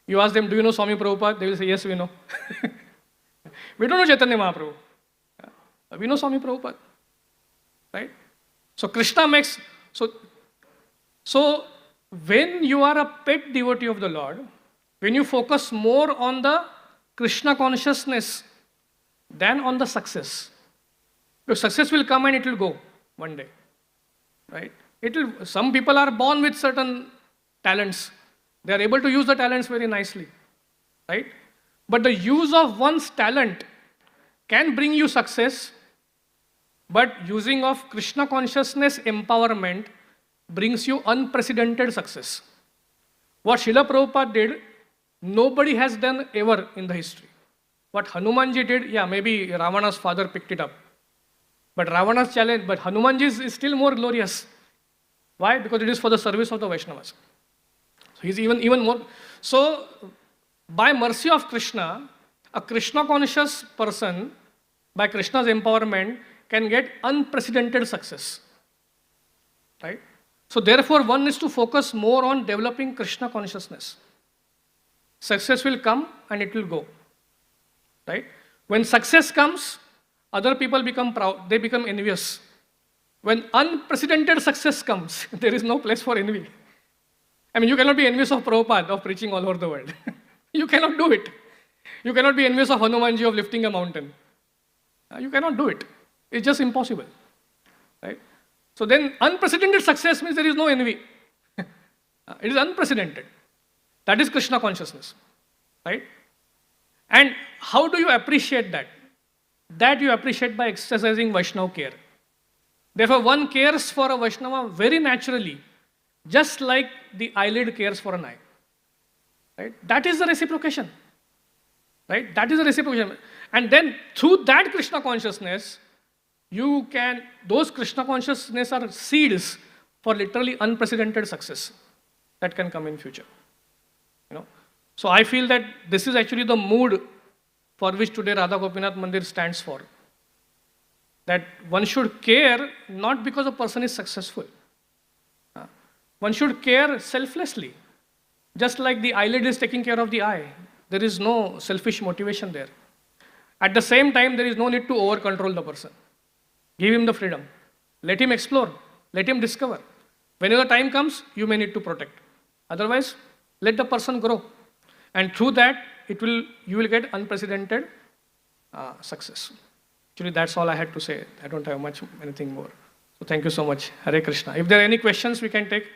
you ask them, do you know Swami Prabhupada? They will say, yes, we know. We don't know Chaitanya Mahaprabhu. We know Swami Prabhupada. Right? So Krishna makes, so when you are a pet devotee of the Lord, when you focus more on the Krishna consciousness than on the success, because success will come and it will go one day. Right? Some people are born with certain talents. They are able to use the talents very nicely. Right? But the use of one's talent can bring you success, but using of Krishna consciousness empowerment brings you unprecedented success. What Srila Prabhupada did, nobody has done ever in the history. What Hanumanji did, yeah, maybe Ravana's father picked it up. But Ravana's challenge, but Hanumanji is still more glorious. Why? Because it is for the service of the Vaishnavas. So he's even more. So, by mercy of Krishna, a Krishna conscious person, by Krishna's empowerment, can get unprecedented success. Right? So therefore, one needs to focus more on developing Krishna consciousness. Success will come and it will go. Right? When success comes, other people become proud, they become envious. When unprecedented success comes, there is no place for envy. I mean, you cannot be envious of Prabhupada, of preaching all over the world. You cannot do it. You cannot be envious of Hanumanji of lifting a mountain. You cannot do it. It's just impossible. Right? So then unprecedented success means there is no envy. It is unprecedented. That is Krishna consciousness. Right? And how do you appreciate that? That you appreciate by exercising Vaishnava care. Therefore, one cares for a Vaishnava very naturally, just like the eyelid cares for an eye. Right? That is the reciprocation. Right? That is the reciprocation. And then through that Krishna consciousness, those Krishna consciousness are seeds for literally unprecedented success that can come in future. So I feel that this is actually the mood for which today Radha Gopinath Mandir stands for. That one should care not because a person is successful. One should care selflessly. Just like the eyelid is taking care of the eye. There is no selfish motivation there. At the same time, there is no need to over-control the person. Give him the freedom. Let him explore. Let him discover. Whenever the time comes, you may need to protect. Otherwise, let the person grow. And through that, you will get unprecedented success. Actually, that's all I had to say. I don't have anything more. So thank you so much. Hare Krishna. If there are any questions, we can take.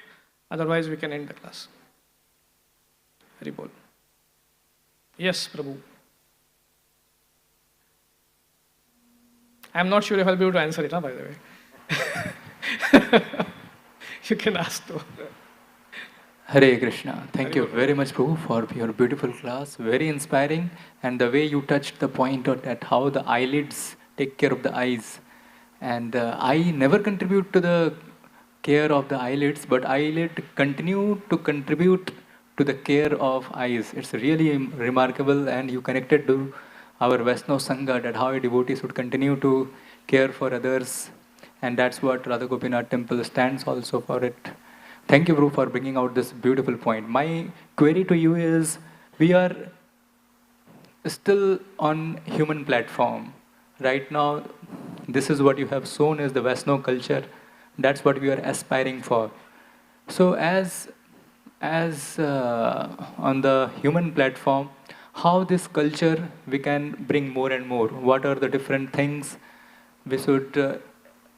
Otherwise, we can end the class. Hari Bol. Yes, Prabhu. I'm not sure if I'll be able to answer it, by the way. You can ask though. Hare Krishna. Thank you very much, Prabhu, for your beautiful class. Very inspiring. And the way you touched the point of that how the eyelids take care of the eyes. And I never contribute to the care of the eyelids, but eyelid continue to contribute to the care of eyes. It's really remarkable, and you connected to our Vaishnava Sangha that how a devotee should continue to care for others. And that's what Radha Gopinath temple stands also for it. Thank you, Prabhu, for bringing out this beautiful point. My query to you is, we are still on human platform. Right now, this is what you have shown as the Vaishnava culture. That's what we are aspiring for. So as on the human platform, how this culture we can bring more and more? What are the different things we should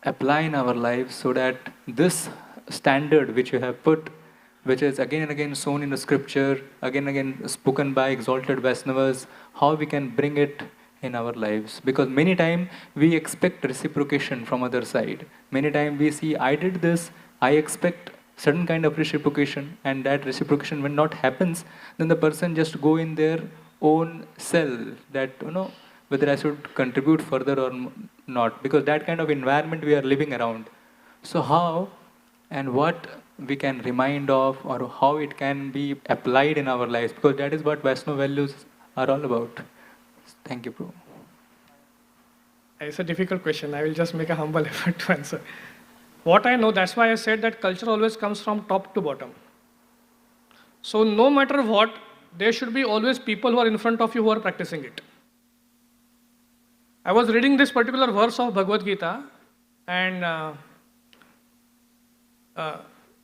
apply in our lives so that this standard which you have put, which is again and again shown in the scripture, again and again spoken by exalted Vaishnavas, how we can bring it in our lives? Because many times we expect reciprocation from other side. Many times we see, I did this, I expect certain kind of reciprocation, and that reciprocation when not happens, then the person just go in their own cell, that whether I should contribute further or not, because that kind of environment we are living around. So how and what we can remind of, or how it can be applied in our lives, because that is what Vaishnava values are all about. Thank you, Prabhu. It's a difficult question. I will just make a humble effort to answer. What I know, that's why I said that culture always comes from top to bottom. So no matter what, there should be always people who are in front of you who are practicing it. I was reading this particular verse of Bhagavad Gita, and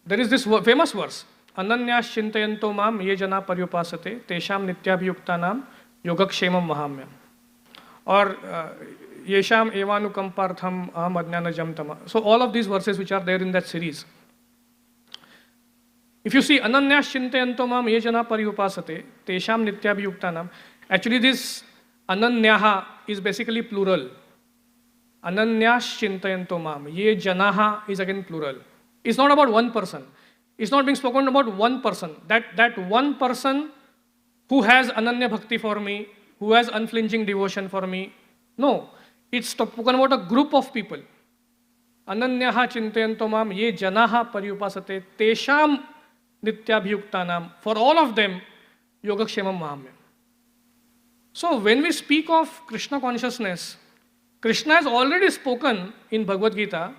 there is this famous verse, Ananyas chintayanto mam ye jana paryupasate tesham nityabhyuktanam yogakshemam mahamyam. Or yesham evanukampartham aham ajnanajam tama. So all of these verses which are there in that series. If you see Ananyas chintayanto mam ye jana paryupasate tesham nityabhyuktanam, actually this Ananyaha is basically plural. Ananyas chintayanto mam, ye janaha is again plural. It's not about one person. It's not being spoken about one person. That one person who has ananya bhakti for me, who has unflinching devotion for me. No, it's spoken about a group of people. Ananyaha chintayanto mam ye janaha paryupasate tesham nityabhyuktanam. For all of them, yogakshemam mahamyam. So when we speak of Krishna consciousness, Krishna has already spoken in Bhagavad Gita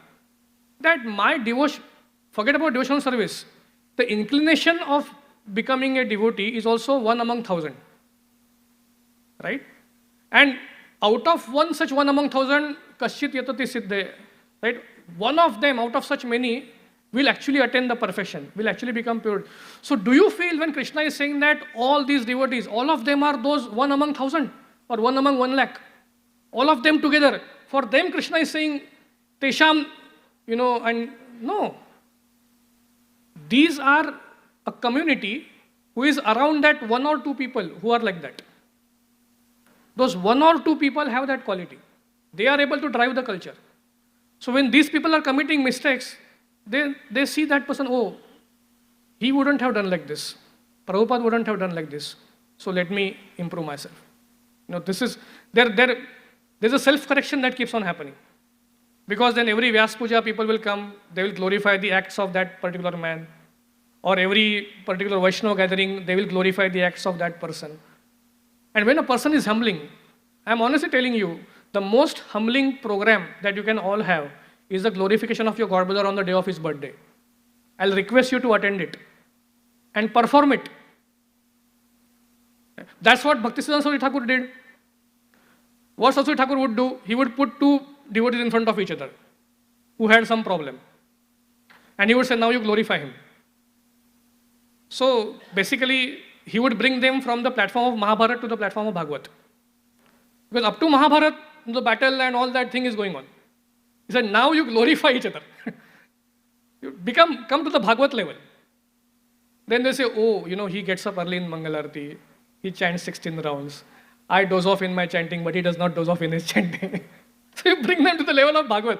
that my devotion, forget about devotional service, the inclination of becoming a devotee is also one among thousand. Right? And out of one such one among thousand, kaschit yatati siddhe, right? One of them out of such many will actually attain the perfection, will actually become pure. So do you feel when Krishna is saying that all these devotees, all of them are those one among thousand or one among 1 lakh? All of them together. For them Krishna is saying, Tesham, and no. These are a community who is around that 1 or 2 people who are like that. Those 1 or 2 people have that quality. They are able to drive the culture. So when these people are committing mistakes, they see that person, oh, he wouldn't have done like this. Prabhupada wouldn't have done like this. So let me improve myself. This is, there's a self-correction that keeps on happening. Because then every Vyas Puja people will come, they will glorify the acts of that particular man. Or every particular Vaishnava gathering, they will glorify the acts of that person. And when a person is humbling, I'm honestly telling you, the most humbling program that you can all have is the glorification of your Godbrother on the day of his birthday. I'll request you to attend it and perform it. That's what Bhaktisiddhanta Saraswati Thakur did. What Saraswati Thakur would do, he would put 2 devotees in front of each other who had some problem. And he would say, now you glorify him. So basically, he would bring them from the platform of Mahabharata to the platform of Bhagavat. Because up to Mahabharata, the battle and all that thing is going on. He said, now you glorify each other. You come to the Bhagavat level. Then they say, oh, he gets up early in Mangalarti, he chants 16 rounds. I doze off in my chanting, but he does not doze off in his chanting. So you bring them to the level of Bhagavat.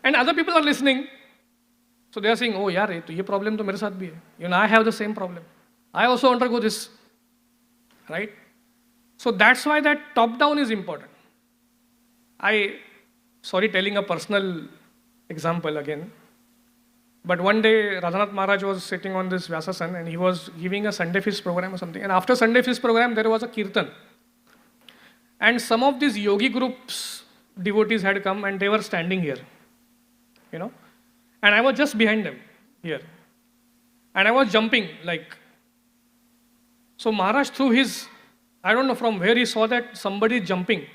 And other people are listening. So they are saying, oh yaar, ye problem to mere saath bhi hai. You know, I have the same problem. I also undergo this, right? So that's why that top down is important. Sorry telling a personal example again, but one day Radhanath Maharaj was sitting on this Vyasasan and he was giving a Sunday Feast program or something. And after Sunday Feast program, there was a kirtan. And some of these yogi groups, devotees had come and they were standing here, you know. And I was just behind them here. And I was jumping like. So Maharaj threw his, I don't know from where he saw that somebody is jumping.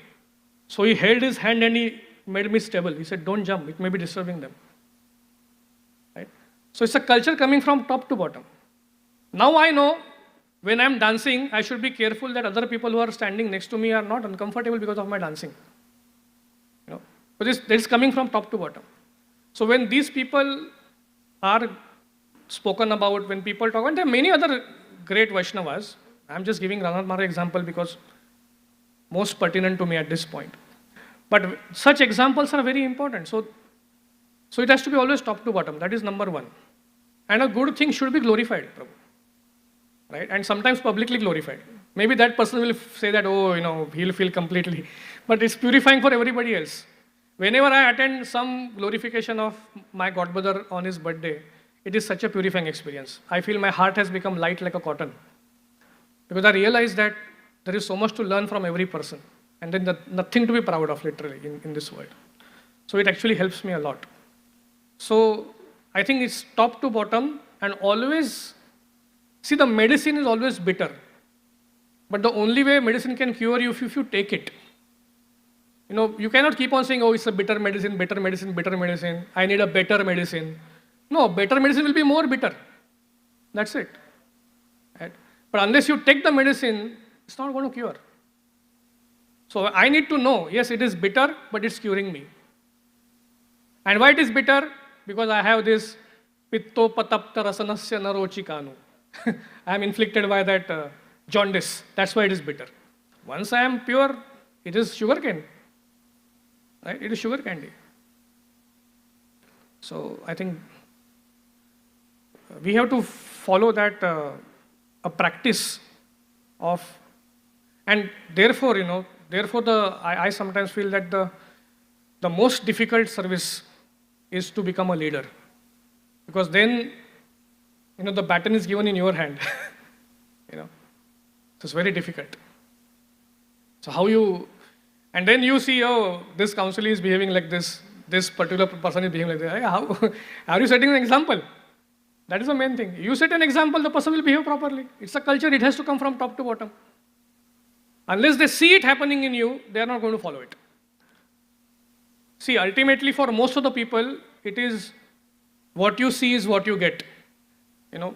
So he held his hand and he made me stable. He said, don't jump, it may be disturbing them. Right? So it's a culture coming from top to bottom. Now I know when I'm dancing, I should be careful that other people who are standing next to me are not uncomfortable because of my dancing. You know, but this is coming from top to bottom. So when these people are spoken about, when people talk, and there are many other great Vaishnavas, I'm just giving Radhanath Maharaj example because most pertinent to me at this point. But such examples are very important. So it has to be always top to bottom. That is number one. And a good thing should be glorified, Prabhu. Right? And sometimes publicly glorified. Maybe that person will say that, oh, you know, he'll feel completely. But it's purifying for everybody else. Whenever I attend some glorification of my godbrother on his birthday, it is such a purifying experience. I feel my heart has become light like a cotton. Because I realize that there is so much to learn from every person. And then nothing to be proud of, literally, in this world. So it actually helps me a lot. So I think it's top to bottom and always, see, the medicine is always bitter. But the only way medicine can cure you if you take it. You know, you cannot keep on saying, oh, it's a bitter medicine, bitter medicine, bitter medicine. I need a better medicine. No, better medicine will be more bitter. That's it. Right? But unless you take the medicine, it's not going to cure. So I need to know, yes, it is bitter, but it's curing me. And why it is bitter? Because I have this pitto patapta rasanasya narochikanu. I am inflicted by that jaundice. That's why it is bitter. Once I am pure, it is sugar cane. Right? It is sugar candy. So I think we have to follow that a practice of, and therefore, you know, I sometimes feel that the most difficult service is to become a leader. Because then, you know, the baton is given in your hand. You know, so it's very difficult. So how you, and then you see, oh, this council is behaving like this particular person is behaving like this. How are you setting an example? That is the main thing. You set an example, the person will behave properly. It's a culture, it has to come from top to bottom. Unless they see it happening in you, they are not going to follow it. See, ultimately for most of the people, it is what you see is what you get. You know,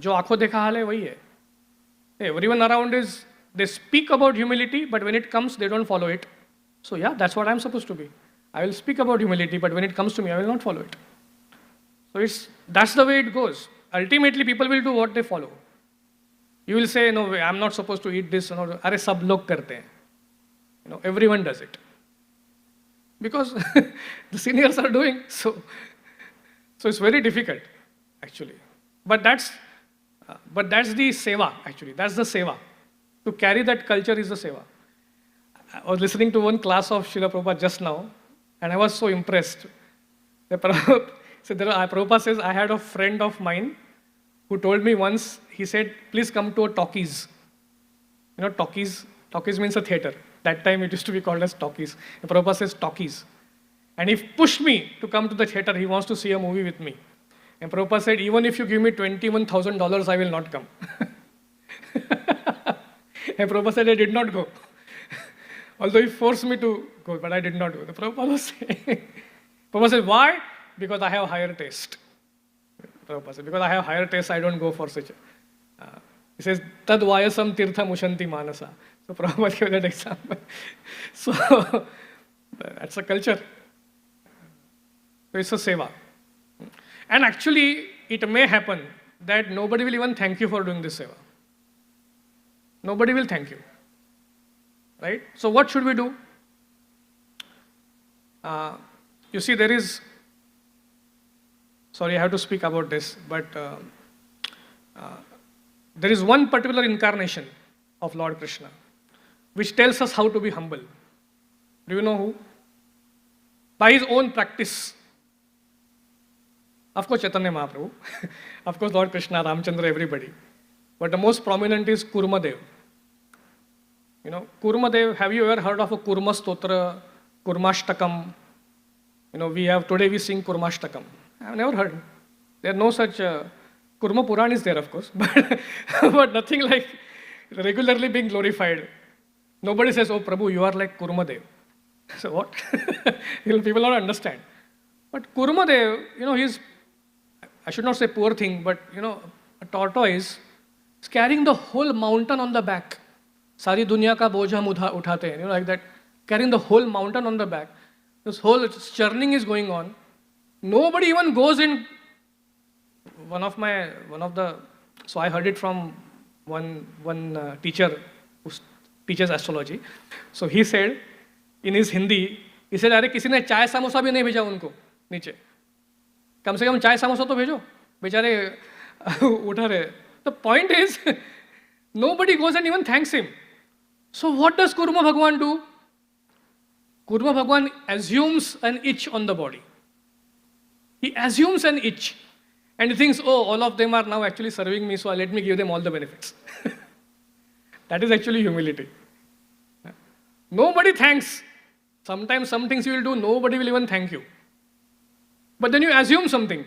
jo aankhon dekha haal hai wahi hai. Everyone around they speak about humility, but when it comes, they don't follow it. So yeah, that's what I'm supposed to be. I will speak about humility, but when it comes to me, I will not follow it. So that's the way it goes. Ultimately, people will do what they follow. You will say, no, I'm not supposed to eat this. No, Arey sab log karte hain. You know, everyone does it. Because the seniors are doing so. So it's very difficult, actually. But that's the seva, actually. That's the seva. To carry that culture is the seva. I was listening to one class of Srila Prabhupada just now, and I was so impressed. Prabhupada says, I had a friend of mine who told me once, he said, please come to a talkies. You know, talkies means a theater. That time it used to be called as talkies. And Prabhupada says talkies. And he pushed me to come to the theater. He wants to see a movie with me. And Prabhupada said, even if you give me $21,000, I will not come. And Prabhupada said, I did not go. Although he forced me to go, but I did not go. The Prabhupada was saying, Prabhupada said, why? Because I have higher taste. Prabhupada said, because I have higher taste, I don't go for such a... he says, tad vayasam tirtham ushanti manasa. So Prabhupada gave that example. So that's a culture. So it's a seva. And actually, it may happen that nobody will even thank you for doing this seva. Nobody will thank you. Right? So what should we do? You see, there is sorry, I have to speak about this, but there is one particular incarnation of Lord Krishna which tells us how to be humble. Do you know who? By his own practice. Of course, Chaitanya Mahaprabhu. Of course, Lord Krishna, Ramchandra, everybody. But the most prominent is Kurmadev. You know, Kurmadev, have you ever heard of a Kurma Stotra, Kurmashtakam? You know, today we sing Kurmashtakam. I have never heard. There are no such, Kurma Puran is there, of course, but nothing like regularly being glorified. Nobody says, oh Prabhu, you are like Kurmadev. So what? People don't understand. But Kurmadev, you know, he's, I should not say poor thing, but you know, a tortoise is carrying the whole mountain on the back. Sari dunya ka boja hum uthate hain, you know, like that, carrying the whole mountain on the back. This whole churning is going on. Nobody even goes in. So I heard it from one teacher who teaches astrology. So he said, in his Hindi, he said, अरे किसी ने चाय समोसा भी नहीं भेजा उनको नीचे. कम से कम चाय समोसा तो भेजो. बेचारे उठा रहे. The point is, nobody goes and even thanks him. So what does Kurma Bhagwan do? Kurma Bhagwan assumes an itch on the body. He assumes an itch. And he thinks, oh, all of them are now actually serving me, so let me give them all the benefits. That is actually humility. Nobody thanks. Sometimes some things you will do, nobody will even thank you. But then you assume something.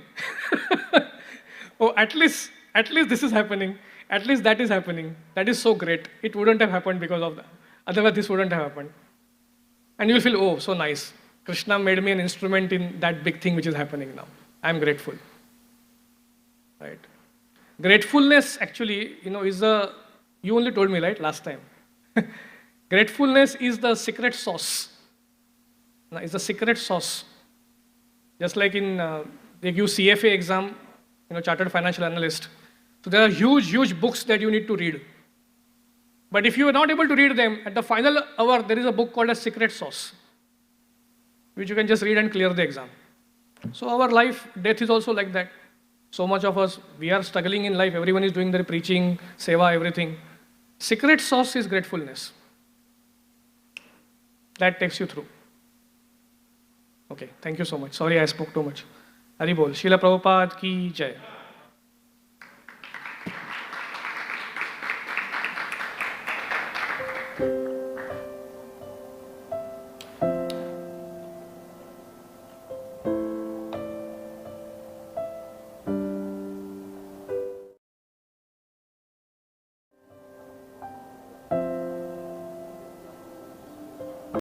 Oh, at least this is happening. At least that is happening. That is so great. It wouldn't have happened because of that. Otherwise, this wouldn't have happened. And you will feel, oh, so nice. Krishna made me an instrument in that big thing which is happening now. I am grateful. Right? Gratefulness actually, you know, you only told me, right, last time. Gratefulness is the secret sauce. It's the secret sauce. Just like in, they give CFA exam, you know, Chartered Financial Analyst. So there are huge books that you need to read. But if you are not able to read them, at the final hour, there is a book called a secret sauce, which you can just read and clear the exam. So our life, death is also like that. So much of us, we are struggling in life. Everyone is doing their preaching, seva, everything. Secret sauce is gratefulness. That takes you through. Okay, thank you so much. Sorry I spoke too much. Hari Bol. Srila Prabhupada ki jai.